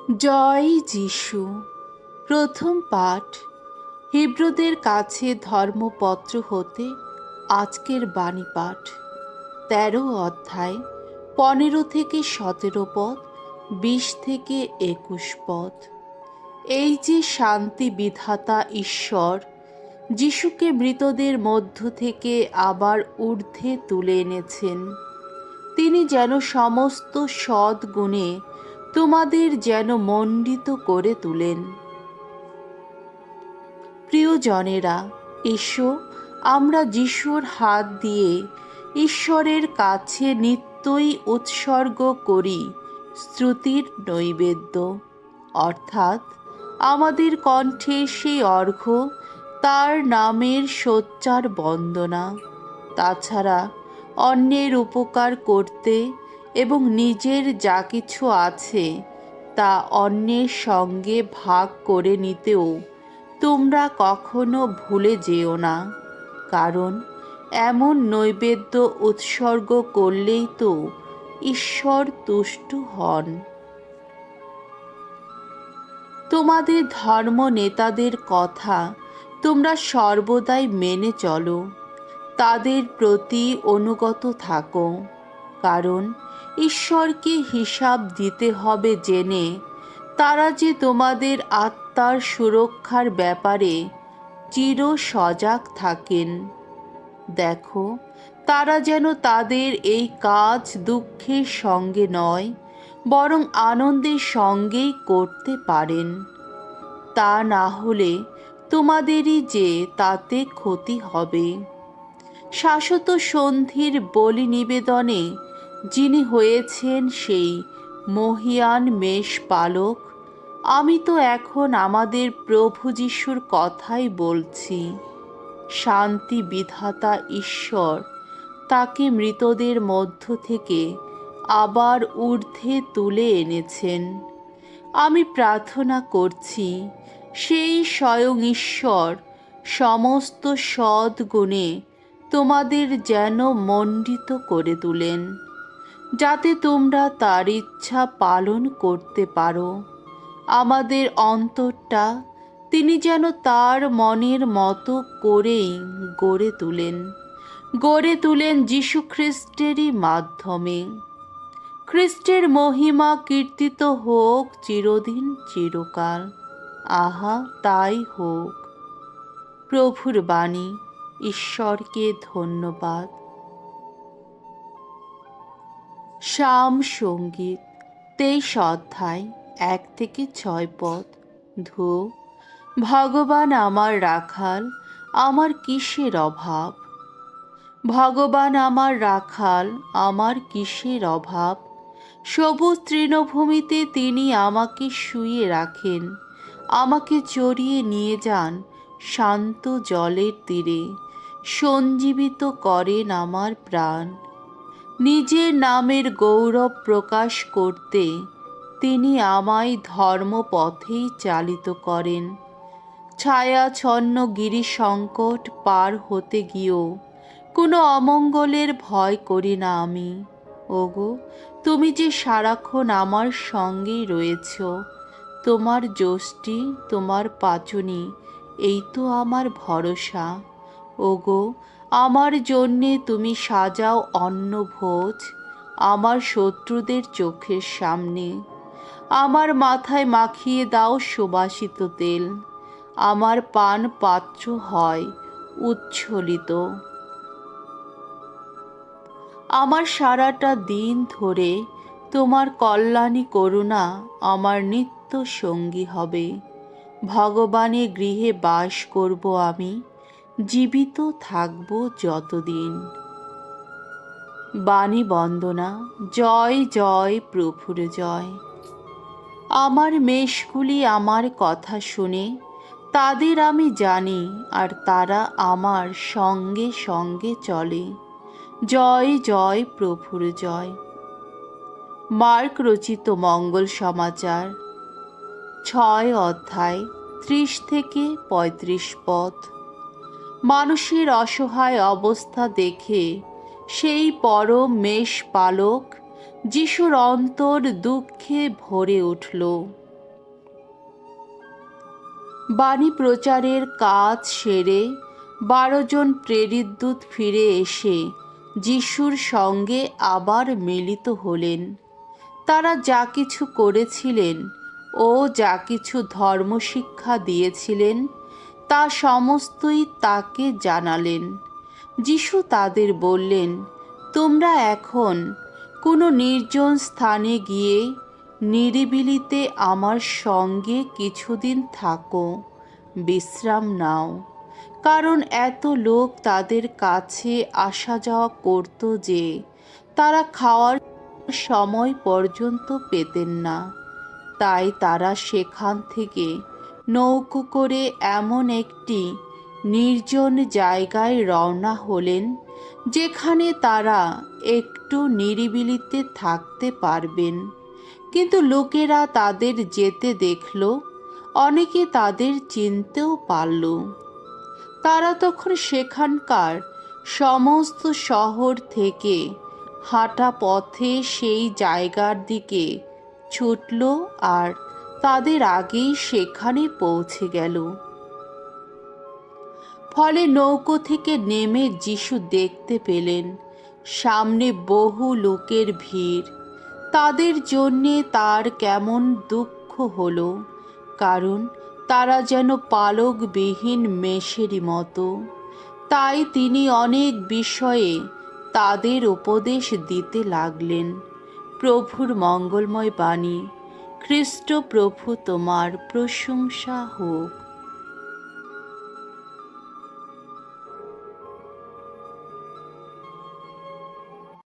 জয় যিশু। প্রথম পাঠ হিব্রুদের কাছে ধর্মপত্র হতে আজকের বাণী পাঠ ১৩ অধ্যায় ১৫ থেকে ১৭ পদ, ২০ থেকে ২১ পদ। এই যে শান্তি বিধাতা ঈশ্বর যিশুকে মৃতদের মধ্য থেকে আবার ঊর্ধ্বে তুলে এনেছেন, তিনি যেন সমস্ত সদ্গুণে তোমাদের যেন মণ্ডিত করে তুলেন। প্রিয়জনেরা, এসো আমরা যিশুর হাত দিয়ে ঈশ্বরের কাছে নিত্যই উৎসর্গ করি স্তুতির নৈবেদ্য, অর্থাৎ আমাদের কণ্ঠে সেই অর্ঘ্য, তার নামের সোচ্চার বন্দনা। তাছাড়া অন্যের উপকার করতে এবং নিজের যা কিছু আছে তা অন্যের সঙ্গে ভাগ করে নিতেও তোমরা কখনো ভুলে যেও না, কারণ এমন নৈবেদ্য উৎসর্গ করলেই তো ঈশ্বর তুষ্ট হন। তোমাদের ধর্ম নেতাদের কথা তোমরা সর্বদাই মেনে চলো, তাদের প্রতি অনুগত থাকো, কারণ ঈশ্বরকে হিসাব দিতে হবে জেনে তারা যে তোমাদের আত্মার সুরক্ষার ব্যাপারে চির সজাগ থাকেন। দেখো, তারা যেন তাদের এই কাজ দুঃখের সঙ্গে নয়, বরং আনন্দের সঙ্গেই করতে পারেন। তা না হলে তোমাদেরই যে তাতে ক্ষতি হবে। শাশ্বত সন্ধির বলি নিবেদনে যিনি হয়েছেন সেই মহিয়ান মেষপালক, আমি তো এখন আমাদের প্রভু যিশুর কথাই বলছি। শান্তি বিধাতা ঈশ্বর তাকে মৃতদের মধ্য থেকে আবার ঊর্ধ্বে তুলে এনেছেন। আমি প্রার্থনা করছি সেই স্বয়ং ঈশ্বর সমস্ত সদ্গুণে তোমাদের যেন মণ্ডিত করে তুলেন, যাতে তোমরা তার ইচ্ছা পালন করতে পারো। আমাদের অন্তরটা তিনি যেন তার মনের মতো করেই গড়ে তুলেন যীশু খ্রিস্টেরই মাধ্যমে। খ্রিস্টের মহিমা কীর্তিত হোক চিরদিন চিরকাল। আহা, তাই হোক। প্রভুর বাণী। ঈশ্বরকে ধন্যবাদ। শাম সঙ্গীত ২৩ অধ্যায় ১ থেকে ৬ পদ। ধো, ভগবান আমার রাখাল, আমার কিসের অভাব? ভগবান আমার রাখাল, আমার কিসের অভাব? সবুজ তৃণভূমিতে তিনি আমাকে শুইয়ে রাখেন, আমাকে চড়িয়ে নিয়ে যান শান্ত জলের তীরে, সঞ্জীবিত করেন আমার প্রাণ। নিজের নামের গৌরব প্রকাশ করতে তিনি আমায় ধর্মপথেই চালিত করেন। ছায়াছন্ন গিরিসংকট পার হতে গিয়েও কোনো অমঙ্গলের ভয় করি না আমি। ওগো, তুমি যে সারাক্ষণ আমার সঙ্গেই রয়েছ, তোমার যষ্টি, তোমার পাচনি, এই তো আমার ভরসা। ওগো, আমার জন্যে তুমি সাজাও অন্নভোজ আমার শত্রুদের চোখের সামনে। আমার মাথায় মাখিয়ে দাও সুবাসিত তেল, আমার পান পাত্র হয় উচ্ছ্বলিত। আমার সারাটা দিন ধরে তোমার কল্যাণী করুণা আমার নিত্য সঙ্গী হবে। ভগবানের গৃহে বাস করব আমি, জীবিত থাকব যতদিন। বাণী বন্দনা। জয় জয় প্রভুর জয়। আমার মেষগুলি আমার কথা শুনে, তাদের আমি জানি, আর তারা আমার সঙ্গে সঙ্গে চলে। জয় জয় প্রভুর জয়। মার্ক রচিত মঙ্গল সমাচার ৬ অধ্যায় ৩০ থেকে ৩৫ পদ। মানুষের অসহায় অবস্থা দেখে সেই পরম মেষপালক যিশুর অন্তর দুঃখে ভরে উঠল। বাণী প্রচারের কাজ সেরে 12 জন প্রেরিত দূত ফিরে এসে যিশুর সঙ্গে আবার মিলিত হলেন। তারা যা কিছু করেছিলেন ও যা কিছু ধর্মশিক্ষা দিয়েছিলেন তা সমস্তই তাকে জানালেন। যিশু তাদের বললেন, তোমরা এখন কোনো নির্জন স্থানে গিয়ে নিরিবিলিতে আমার সঙ্গে কিছুদিন থাকো, বিশ্রাম নাও। কারণ এত লোক তাদের কাছে আসা যাওয়া করত যে তারা খাওয়ার সময় পর্যন্ত পেতেন না। তাই তারা সেখান থেকে নৌকো করে এমন একটি নির্জন জায়গায় রওনা হলেন যেখানে তারা একটু নিরিবিলিতে থাকতে পারবেন। কিন্তু লোকেরা তাদের যেতে দেখল, অনেকে তাদের চিনতেও পারল। তারা তখন সেখানকার সমস্ত শহর থেকে হাঁটা পথে সেই জায়গার দিকে ছুটল আর তাদের আগেই সেখানে পৌঁছে গেল। ফলে নৌকো থেকে নেমে যিশু দেখতে পেলেন সামনে বহু লোকের ভিড়। তাদের জন্যে তার কেমন দুঃখ হলো, কারণ তারা যেন পালকবিহীন মেষেরই মতো। তাই তিনি অনেক বিষয়ে তাদের উপদেশ দিতে লাগলেন। প্রভুর মঙ্গলময় বাণী। খ্রিস্ট প্রভু তোমার প্রশংসা হোক।